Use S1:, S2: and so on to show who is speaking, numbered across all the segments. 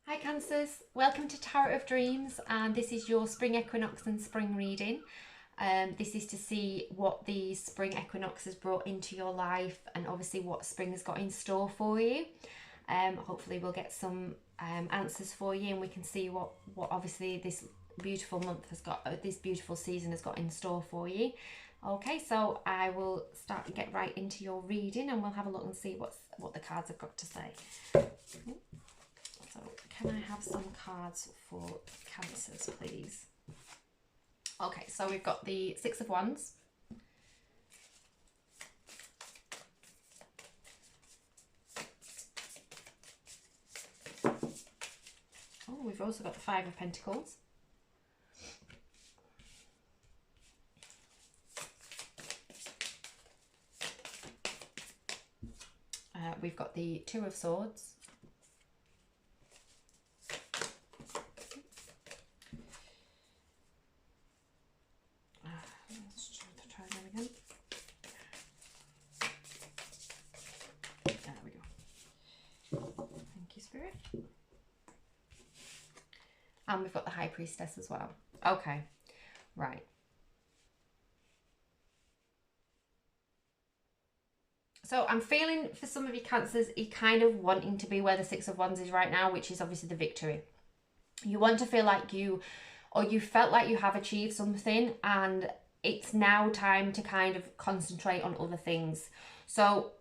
S1: Hi Cancers, welcome to Tarot of Dreams, and this is your Spring Equinox and Spring reading. This is to see what the Spring Equinox has brought into your life and obviously what Spring has got in store for you. Hopefully we'll get some answers for you and we can see what obviously this beautiful month has got, this beautiful season has got in store for you. Okay, so I will get right into your reading and we'll have a look and see what the cards have got to say. So can I have some cards for Cancers, please? Okay, so we've got the Six of Wands. Oh, we've also got the Five of Pentacles. We've got the Two of Swords. Let's try that again. There we go. Thank you, Spirit. And we've got the High Priestess as well. Okay, right. So I'm feeling for some of you Cancers, you're kind of wanting to be where the Six of Wands is right now, which is obviously the victory. You want to feel like you felt like you have achieved something and it's now time to kind of concentrate on other things. So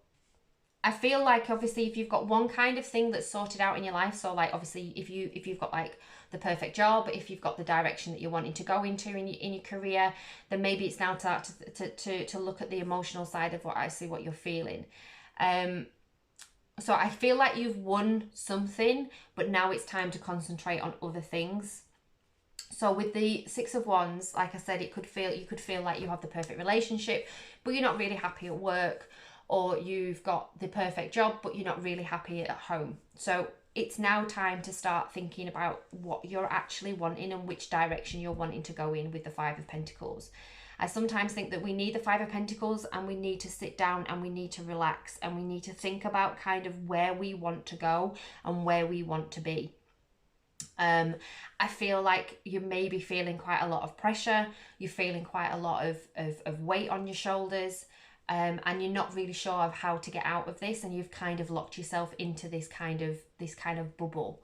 S1: I feel like obviously if you've got one kind of thing that's sorted out in your life, so like obviously if you've got like the perfect job, if you've got the direction that you're wanting to go into in your career, then maybe it's now to look at the emotional side of what you're feeling. So I feel like you've won something, but now it's time to concentrate on other things. So with the Six of Wands, like I said, you could feel like you have the perfect relationship, but you're not really happy at work, or you've got the perfect job, but you're not really happy at home. So it's now time to start thinking about what you're actually wanting and which direction you're wanting to go in with the Five of Pentacles. I sometimes think that we need the Five of Pentacles and we need to sit down and we need to relax and we need to think about kind of where we want to go and where we want to be. I feel like you may be feeling quite a lot of pressure, you're feeling quite a lot of weight on your shoulders, and you're not really sure of how to get out of this, and you've kind of locked yourself into this kind of bubble.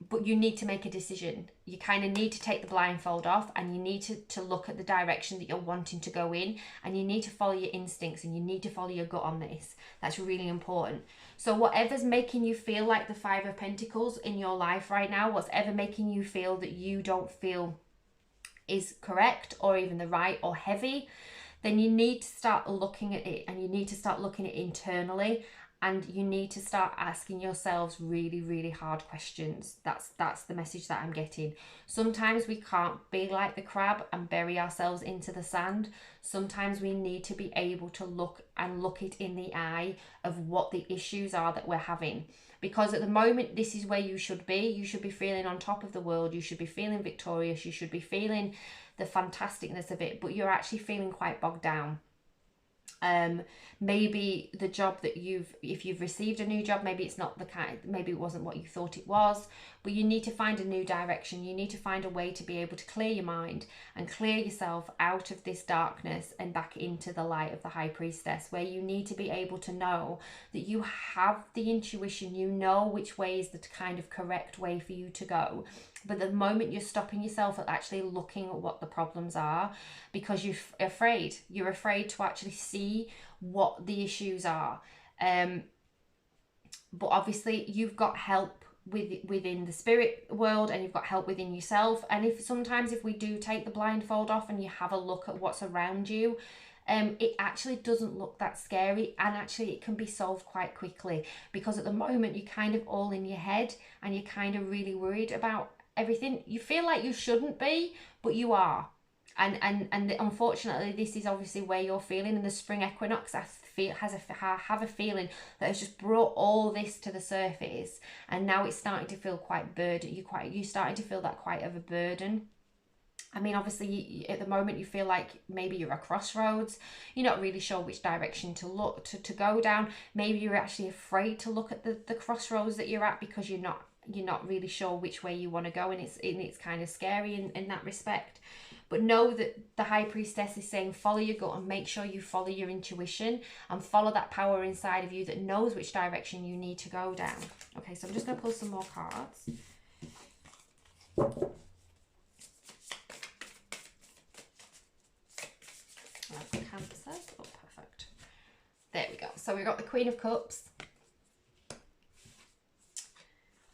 S1: But you need to make a decision. You kind of need to take the blindfold off and you need to look at the direction that you're wanting to go in, and you need to follow your instincts and you need to follow your gut on this. That's really important. So whatever's making you feel like the Five of Pentacles in your life right now, whatever making you feel that you don't feel is correct or even the right or heavy, then you need to start looking at it and you need to start looking at it internally, and you need to start asking yourselves really, really hard questions. That's the message that I'm getting. Sometimes we can't be like the crab and bury ourselves into the sand. Sometimes we need to be able to look it in the eye of what the issues are that we're having. Because at the moment, this is where you should be. You should be feeling on top of the world. You should be feeling victorious. You should be feeling the fantasticness of it, but you're actually feeling quite bogged down. Maybe the job that if you've received a new job, maybe it's not the kind, maybe it wasn't what you thought it was, but you need to find a new direction. You need to find a way to be able to clear your mind and clear yourself out of this darkness and back into the light of the High Priestess, where you need to be able to know that you have the intuition, you know which way is the kind of correct way for you to go. But the moment you're stopping yourself at actually looking at what the problems are, because you're afraid to actually see what the issues are. But obviously you've got help within the spirit world, and you've got help within yourself. And if we do take the blindfold off and you have a look at what's around you, it actually doesn't look that scary, and actually it can be solved quite quickly, because at the moment you're kind of all in your head and you're kind of really worried about everything. You feel like you shouldn't be, but you are. And unfortunately, this is obviously where you're feeling. And the Spring Equinox, I have a feeling that has just brought all this to the surface, and now it's starting to feel quite burden. You're starting to feel that quite of a burden. I mean, obviously, at the moment, you feel like maybe you're at a crossroads. You're not really sure which direction to look to go down. Maybe you're actually afraid to look at the crossroads that you're at because you're not really sure which way you want to go, and it's kind of scary in that respect. But know that the High Priestess is saying follow your gut and make sure you follow your intuition and follow that power inside of you that knows which direction you need to go down. Okay, so I'm just going to pull some more cards. Cancers. Oh, perfect. There we go. So we've got the Queen of Cups.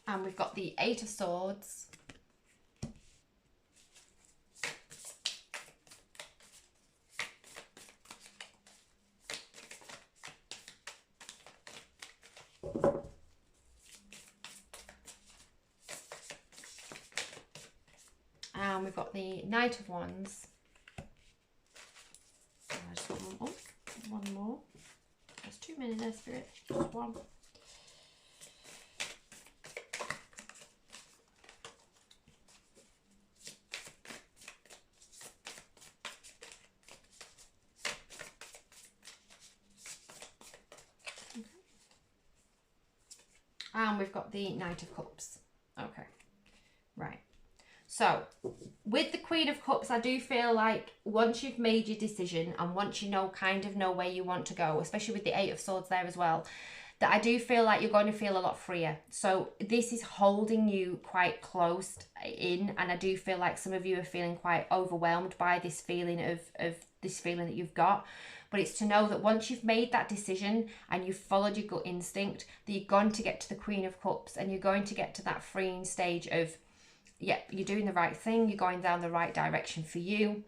S1: And we've got the Eight of Swords. And we've got the Knight of Wands. I just got one more. There's too many there, Spirit. Just one. Okay. And we've got the Knight of Cups. Okay. Right. So, with the Queen of Cups, I do feel like once you've made your decision and once you kind of know where you want to go, especially with the Eight of Swords there as well, that I do feel like you're going to feel a lot freer. So this is holding you quite close in, and I do feel like some of you are feeling quite overwhelmed by this feeling of this feeling that you've got. But it's to know that once you've made that decision and you've followed your gut instinct, that you're going to get to the Queen of Cups and you're going to get to that freeing stage of, yeah, you're doing the right thing, you're going down the right direction for you.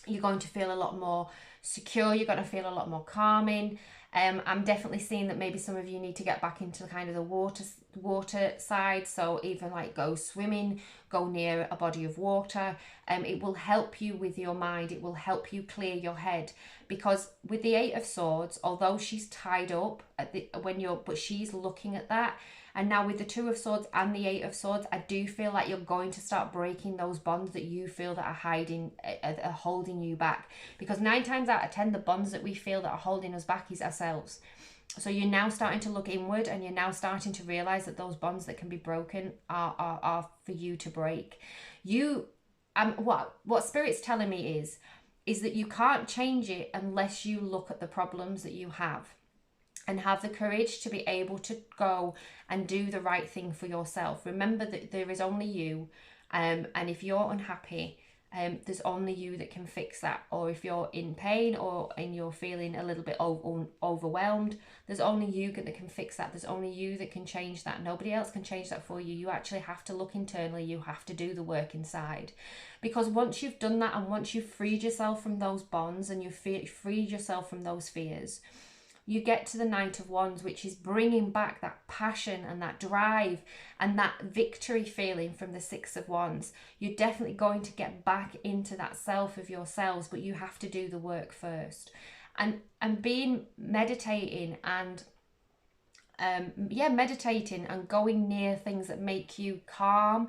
S1: You're going to feel a lot more secure, you're going to feel a lot more calming. I'm definitely seeing that maybe some of you need to get back into kind of the water side, so even like go swimming, go near a body of water. It will help you with your mind, it will help you clear your head, because with the Eight of Swords, although she's tied up but she's looking at that. And now with the Two of Swords and the Eight of Swords, I do feel like you're going to start breaking those bonds that you feel that are holding you back. Because 9 times out of 10, the bonds that we feel that are holding us back is ourselves. So you're now starting to look inward, and you're now starting to realize that those bonds that can be broken are for you to break. What Spirit's telling me is that you can't change it unless you look at the problems that you have and have the courage to be able to go and do the right thing for yourself. Remember that there is only you, and if you're unhappy, there's only you that can fix that. Or if you're in pain and you're feeling a little bit overwhelmed, there's only you that can fix that. There's only you that can change that. Nobody else can change that for you. You actually have to look internally. You have to do the work inside. Because once you've done that, and once you've freed yourself from those bonds and you've freed yourself from those fears, you get to the Knight of Wands, which is bringing back that passion and that drive and that victory feeling from the Six of Wands. You're definitely going to get back into that self of yourselves, but you have to do the work first. And meditating and meditating and going near things that make you calm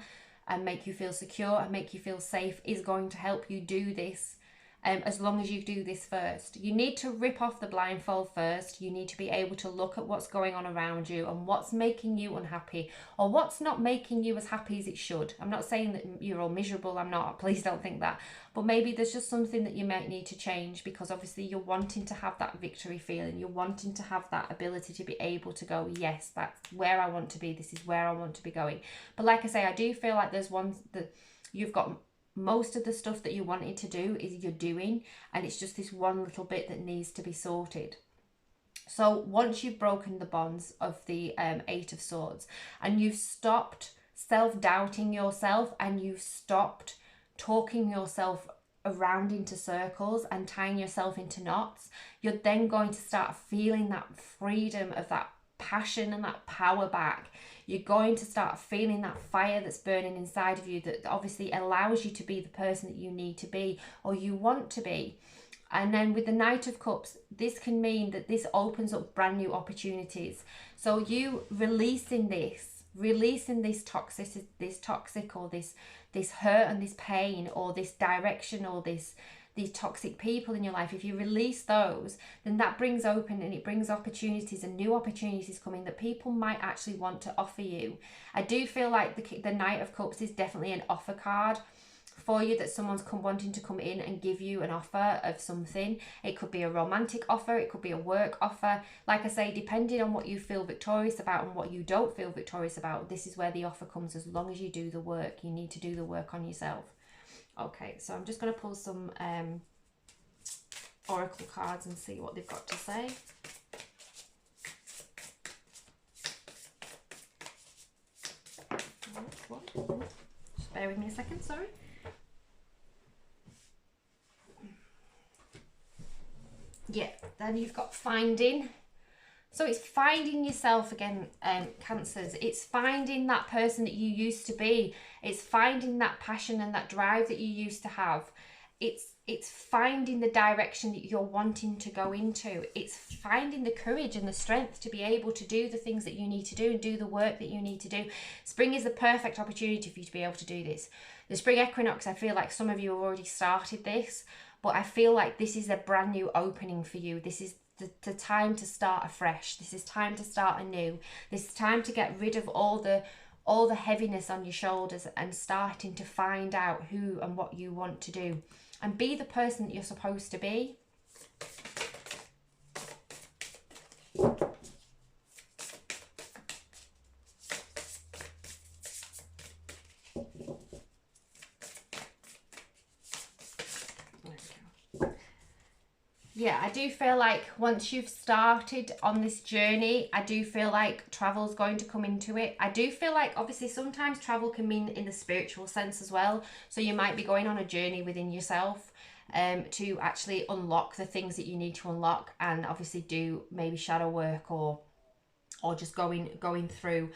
S1: and make you feel secure and make you feel safe is going to help you do this. As long as you do this first. You need to rip off the blindfold first. You need to be able to look at what's going on around you and what's making you unhappy, or what's not making you as happy as it should. I'm not saying that you're all miserable, I'm not, please don't think that. But maybe there's just something that you might need to change, because obviously you're wanting to have that victory feeling. You're wanting to have that ability to be able to go, yes, that's where I want to be. This is where I want to be going. But like I say, I do feel like there's one that you've got. Most of the stuff that you wanted to do is you're doing, and it's just this one little bit that needs to be sorted. So once you've broken the bonds of the Eight of Swords, and you've stopped self-doubting yourself, and you've stopped talking yourself around into circles and tying yourself into knots, you're then going to start feeling that freedom of that passion and that power back. You're going to start feeling that fire that's burning inside of you, that obviously allows you to be the person that you need to be or you want to be. And then with the Knight of Cups, this can mean that this opens up brand new opportunities. So you releasing this releasing this toxic or this hurt and this pain or this direction or these toxic people in your life, if you release those, then that brings open and it brings opportunities and new opportunities coming that people might actually want to offer you. I do feel like the Knight of Cups is definitely an offer card for you, that someone's wanting to come in and give you an offer of something. It could be a romantic offer, it could be a work offer. Like I say, depending on what you feel victorious about and what you don't feel victorious about, this is where the offer comes, as long as you do the work. You need to do the work on yourself. Okay, so I'm just going to pull some oracle cards and see what they've got to say. Just bear with me a second, sorry. Yeah, then you've got finding. So it's finding yourself again, Cancers. It's finding that person that you used to be. It's finding that passion and that drive that you used to have. It's finding the direction that you're wanting to go into. It's finding the courage and the strength to be able to do the things that you need to do and do the work that you need to do. Spring is the perfect opportunity for you to be able to do this. The Spring Equinox, I feel like some of you have already started this, but I feel like this is a brand new opening for you. This is the time to start afresh. This is time to start anew. This is time to get rid of all the heaviness on your shoulders and starting to find out who and what you want to do and be the person that you're supposed to be. Yeah, I do feel like once you've started on this journey, I do feel like travel's going to come into it. I do feel like obviously sometimes travel can mean in the spiritual sense as well. So you might be going on a journey within yourself to actually unlock the things that you need to unlock, and obviously do maybe shadow work or just going through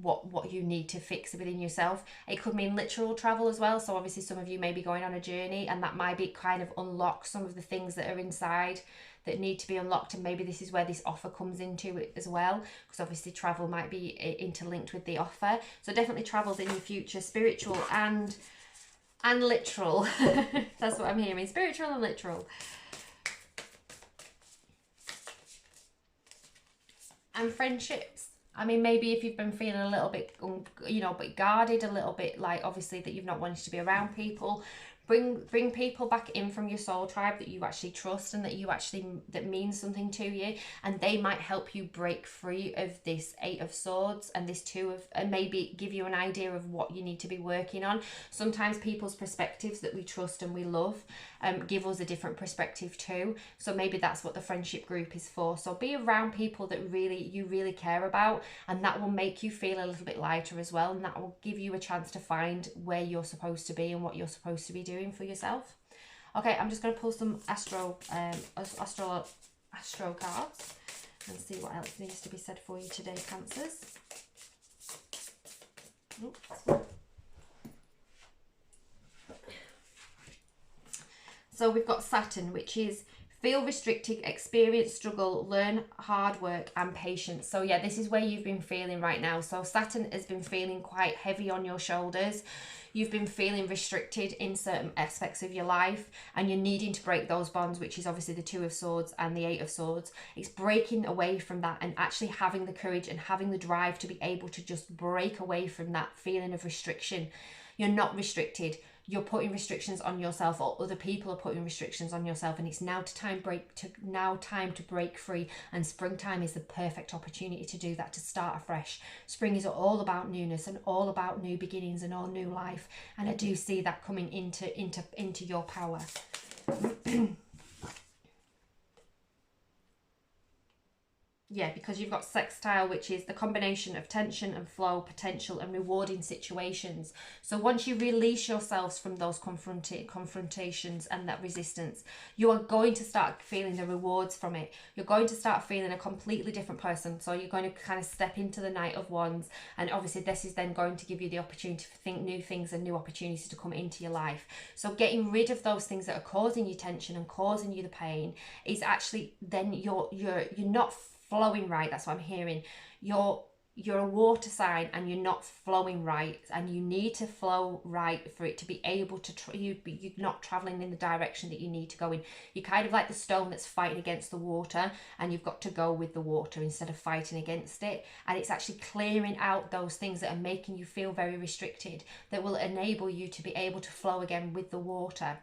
S1: what you need to fix within yourself. It could mean literal travel as well. So obviously some of you may be going on a journey, and that might be kind of unlock some of the things that are inside that need to be unlocked, and maybe this is where this offer comes into it as well, because obviously travel might be interlinked with the offer. So definitely travel's in your future, spiritual and literal. That's what I'm hearing, spiritual and literal. And friendships. I mean, maybe if you've been feeling a little bit, but guarded, a little bit like obviously that you've not wanted to be around people, bring people back in from your soul tribe that you actually trust and that means something to you, and they might help you break free of this 8 of Swords and this 2 of, and maybe give you an idea of what you need to be working on. Sometimes people's perspectives that we trust and we love give us a different perspective too. So maybe that's what the friendship group is for. So be around people that you really care about, and that will make you feel a little bit lighter as well, and that will give you a chance to find where you're supposed to be and what you're supposed to be doing for yourself. Okay, I'm just going to pull some astro cards and see what else needs to be said for you today, Cancers. Oops. So we've got Saturn, which is feel restricted, experience struggle, learn hard work and patience. So yeah, this is where you've been feeling right now. So Saturn has been feeling quite heavy on your shoulders. You've been feeling restricted in certain aspects of your life, and you're needing to break those bonds, which is obviously the 2 of Swords and the 8 of Swords. It's breaking away from that and actually having the courage and having the drive to be able to just break away from that feeling of restriction. You're not restricted. You're putting restrictions on yourself, or other people are putting restrictions on yourself, and it's now time to break free. And springtime is the perfect opportunity to do that, to start afresh. Spring is all about newness and all about new beginnings and all new life, and I do see that coming into your power. Yeah, because you've got sextile, which is the combination of tension and flow, potential and rewarding situations. So once you release yourselves from those confrontations and that resistance, you are going to start feeling the rewards from it. You're going to start feeling a completely different person. So you're going to kind of step into the Knight of Wands, and obviously this is then going to give you the opportunity to think new things and new opportunities to come into your life. So getting rid of those things that are causing you tension and causing you the pain is actually then you're not flowing right. That's what I'm hearing. You're you're a water sign and you're not flowing right, and you need to flow right for it to be able to you're not traveling in the direction that you need to go in. You're kind of like the stone that's fighting against the water, and you've got to go with the water instead of fighting against it. And it's actually clearing out those things that are making you feel very restricted, that will enable you to be able to flow again with the water.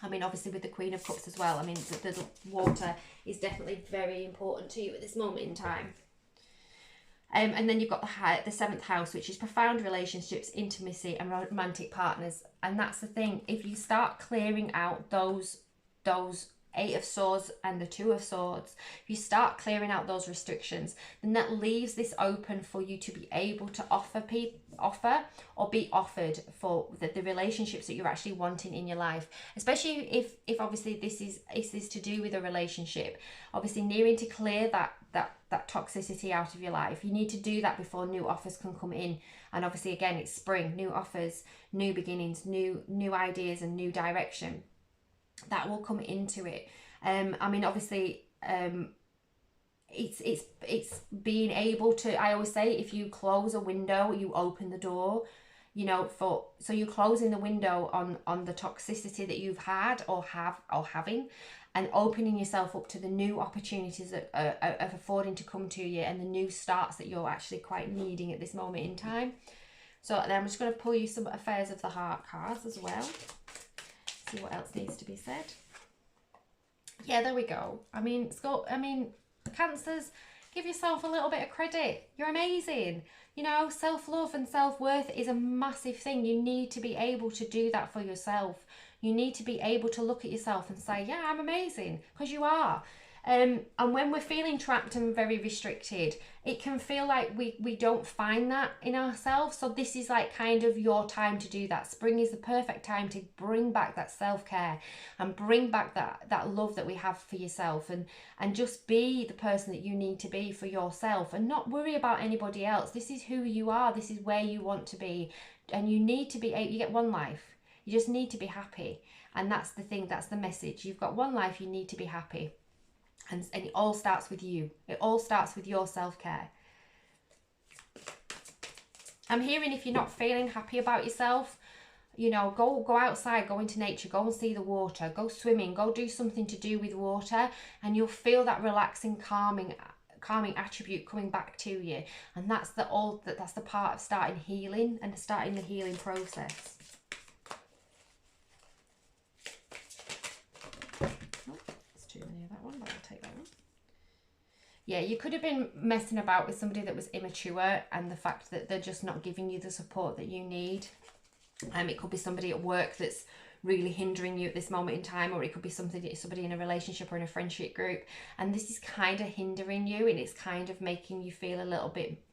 S1: I mean, obviously with the Queen of Cups as well, I mean, the water is definitely very important to you at this moment in time. And then you've got the 7th house, which is profound relationships, intimacy and romantic partners. And that's the thing, if you start clearing out those 8 of Swords and the 2 of Swords, if you start clearing out those restrictions, then that leaves this open for you to be able to offer or be offered for the relationships that you're actually wanting in your life. Especially if obviously this is to do with a relationship, obviously needing to clear that toxicity out of your life. You need to do that before new offers can come in. And obviously again, it's spring, new offers, new beginnings, new ideas and new direction that will come into it. I mean, obviously it's being able to, I always say, if you close a window, you open the door, you know, so you're closing the window on the toxicity that you've had or having, and opening yourself up to the new opportunities that are affording to come to you, and the new starts that you're actually quite needing at this moment in time. So then I'm just going to pull you some Affairs of the Heart cards as well. See what else needs to be said. Yeah, there we go. I mean, Cancers, give yourself a little bit of credit. You're amazing. You know, self-love and self-worth is a massive thing. You need to be able to do that for yourself. You need to be able to look at yourself and say, yeah, I'm amazing, because you are. And when we're feeling trapped and very restricted, it can feel like we don't find that in ourselves. So this is like kind of your time to do that. Spring is the perfect time to bring back that self-care and bring back that love that we have for yourself, and just be the person that you need to be for yourself, and not worry about anybody else. This is who you are. This is where you want to be, and you need to be. You get one life. You just need to be happy, and that's the thing. That's the message. You've got one life. You need to be happy. And it all starts with you. It all starts with your self-care. I'm hearing, if you're not feeling happy about yourself, you know, go outside, go into nature, go and see the water, go swimming, go do something to do with water, and you'll feel that relaxing, calming attribute coming back to you. And that's the part of starting healing and starting the healing process. Yeah, you could have been messing about with somebody that was immature, and the fact that they're just not giving you the support that you need. It could be somebody at work that's really hindering you at this moment in time, or it could be somebody in a relationship or in a friendship group, and this is kind of hindering you, and it's kind of making you feel a little bit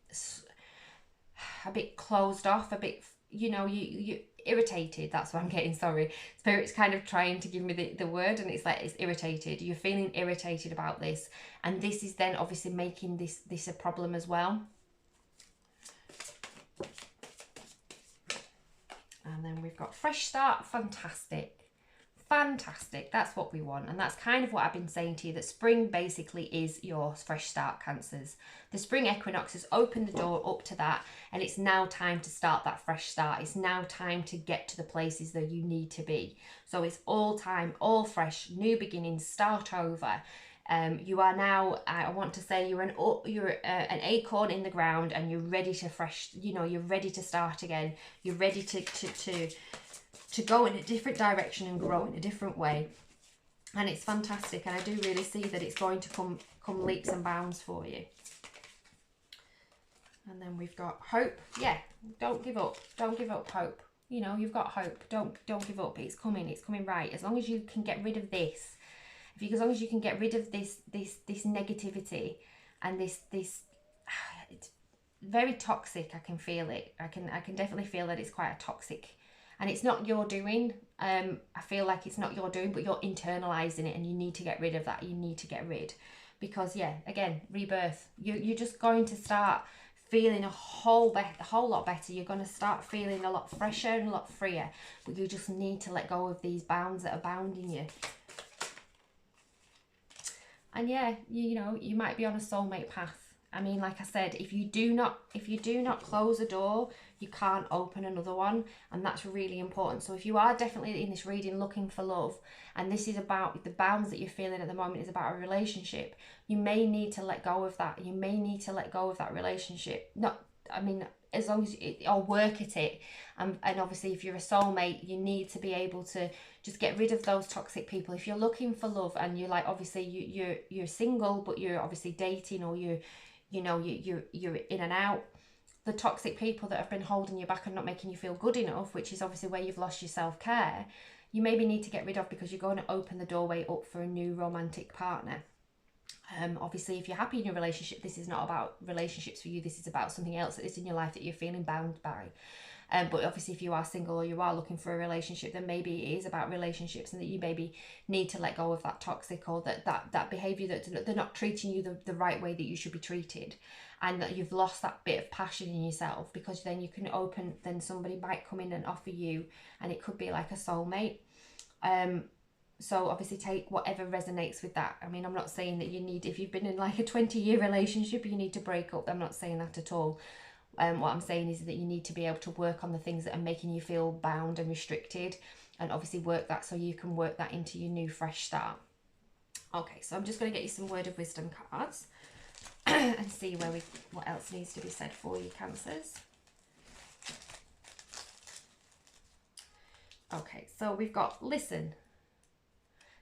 S1: closed off, a bit, you know, you irritated. That's what I'm getting. Sorry, Spirit's kind of trying to give me the word, and it's like it's irritated. You're feeling irritated about this, and this is then obviously making this a problem as well. And then we've got fresh start. Fantastic. That's what we want, and that's kind of what I've been saying to you, that spring basically is your fresh start, Cancers. The spring equinox has opened the door up to that, and it's now time to start that fresh start. It's now time to get to the places that you need to be. So it's all time, all fresh, new beginnings, start over. You are now, I want to say, you're an acorn in the ground, and you're ready to you're ready to start again. You're ready to go in a different direction and grow in a different way, and it's fantastic. And I do really see that it's going to come leaps and bounds for you. And then we've got hope. Yeah, don't give up hope. You know, you've got hope. Don't give up. It's coming right. As long as you can get rid of this, as long as you can get rid of this negativity and this it's very toxic. I can feel it. I can definitely feel that it's quite a toxic. And it's not your doing. I feel like it's not your doing, but you're internalizing it, and you need to get rid of that. You need to get rid, because yeah, again, rebirth. You're just going to start feeling a whole lot better. You're going to start feeling a lot fresher and a lot freer. But you just need to let go of these bounds that are bounding you. And yeah, you know, you might be on a soulmate path, I mean, like I said, if you do not close a door, you can't open another one, and that's really important. So if you are definitely in this reading looking for love, and this is about the bounds that you're feeling at the moment is about a relationship, you may need to let go of that. You may need to let go of that relationship. Not, I mean, as long as or work at it, and obviously if you're a soulmate, you need to be able to just get rid of those toxic people. If you're looking for love and you're like, obviously you're single, but you're obviously dating, or you're in and out, the toxic people that have been holding you back and not making you feel good enough, which is obviously where you've lost your self-care, you maybe need to get rid of, because you're going to open the doorway up for a new romantic partner. Obviously, if you're happy in your relationship, this is not about relationships for you. This is about something else that is in your life that you're feeling bound by. But obviously, if you are single or you are looking for a relationship, then maybe it is about relationships, and that you maybe need to let go of that toxic, or that behaviour that they're not treating you the right way that you should be treated, and that you've lost that bit of passion in yourself, because then you can open, then somebody might come in and offer you, and it could be like a soulmate. So obviously take whatever resonates with that. I mean, I'm not saying that you need, if you've been in like a 20-year relationship, you need to break up. I'm not saying that at all. What I'm saying is that you need to be able to work on the things that are making you feel bound and restricted, and obviously work that so you can work that into your new fresh start. Okay, so I'm just going to get you some word of wisdom cards and see what else needs to be said for you, Cancers. Okay, so we've got listen.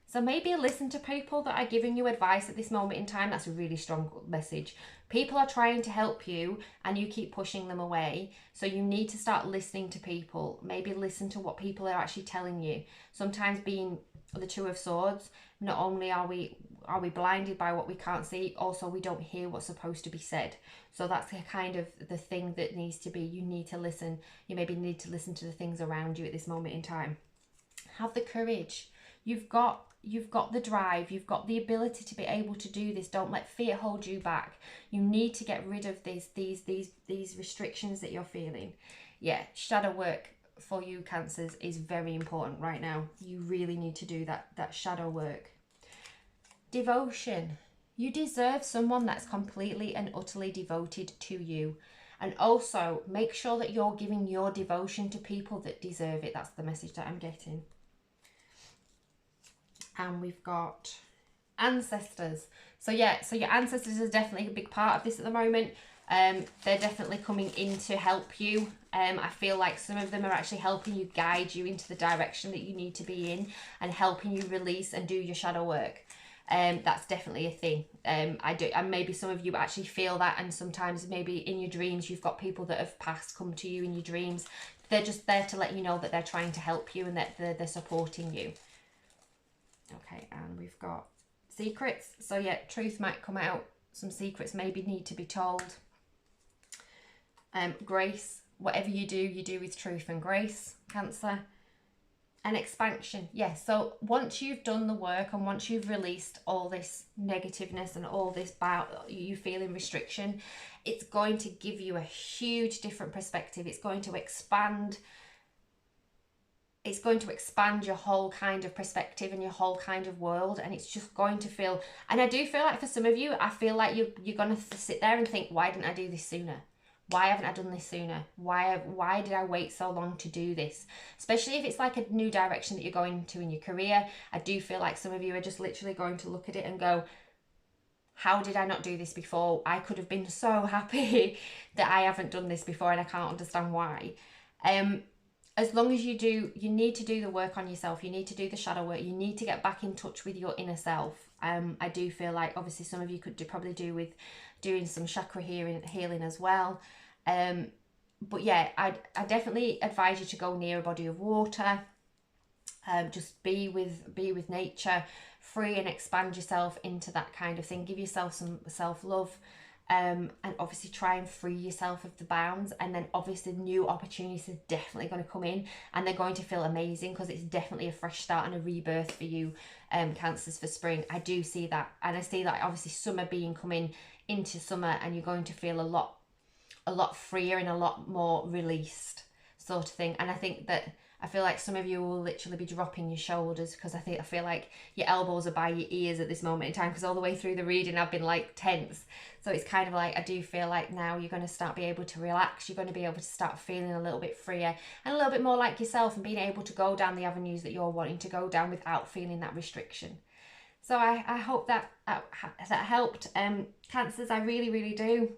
S1: So maybe listen to people that are giving you advice at this moment in time. That's a really strong message. People are trying to help you and you keep pushing them away. So you need to start listening to people. Maybe listen to what people are actually telling you. Sometimes being the Two of Swords, not only are we blinded by what we can't see, also we don't hear what's supposed to be said. So that's kind of the thing that needs to be, you need to listen. You maybe need to listen to the things around you at this moment in time. Have the courage. You've got the drive, you've got the ability to be able to do this. Don't let fear hold you back. You need to get rid of these restrictions that you're feeling. Yeah, shadow work for you, Cancers, is very important right now. You really need to do that shadow work. Devotion. You deserve someone that's completely and utterly devoted to you. And also make sure that you're giving your devotion to people that deserve it. That's the message that I'm getting. And we've got ancestors. So yeah, so your ancestors is definitely a big part of this at the moment. They're definitely coming in to help you. I feel like some of them are actually helping you, guide you into the direction that you need to be in, and helping you release and do your shadow work. That's definitely a thing. And maybe some of you actually feel that, and sometimes maybe in your dreams you've got people that have passed come to you in your dreams. They're just there to let you know that they're trying to help you and that they're supporting you. Okay, and we've got secrets. So yeah, truth might come out. Some secrets maybe need to be told. Grace. Whatever you do with truth and grace, Cancer. And expansion. Yes, so once you've done the work and once you've released all this negativeness and all this about you feeling restriction, it's going to give you a huge different perspective. It's going to expand your whole kind of perspective and your whole kind of world, and it's just going to feel, and I do feel like for some of you, I feel like you're going to sit there and think, why didn't I do this sooner? Why haven't I done this sooner? Why did I wait so long to do this? Especially if it's like a new direction that you're going to in your career. I do feel like some of you are just literally going to look at it and go, how did I not do this before? I could have been so happy that I haven't done this before, and I can't understand why. As long as you need to do the work on yourself. You need to do the shadow work. You need to get back in touch with your inner self. I do feel like obviously some of you could probably do with doing some chakra healing as well. But yeah, I definitely advise you to go near a body of water. Just be with nature, free and expand yourself into that kind of thing. Give yourself some self-love. And obviously try and free yourself of the bounds, and then obviously new opportunities are definitely going to come in, and they're going to feel amazing because it's definitely a fresh start and a rebirth for you, Cancers, for spring. I do see that, and I see that obviously summer being coming into summer, and you're going to feel a lot freer and a lot more released. sort of thing. And I think that I feel like some of you will literally be dropping your shoulders, because I feel like your elbows are by your ears at this moment in time, because all the way through the reading I've been like tense. So it's kind of like, I do feel like now you're going to start be able to relax. You're going to be able to start feeling a little bit freer and a little bit more like yourself, and being able to go down the avenues that you're wanting to go down without feeling that restriction. So I hope that helped. Cancers, I really do.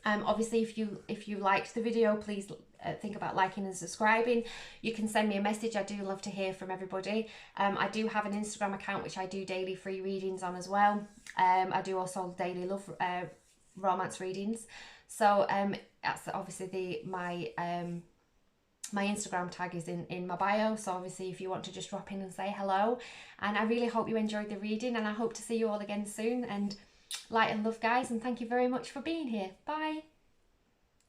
S1: Obviously, if you liked the video, please think about liking and subscribing. You can send me a message. I do love to hear from everybody. I do have an Instagram account which I do daily free readings on as well. I do also daily love romance readings. So that's obviously my Instagram tag is in my bio, so obviously if you want to just drop in and say hello. And I really hope you enjoyed the reading, and I hope to see you all again soon. And light and love, guys, and thank you very much for being here. Bye.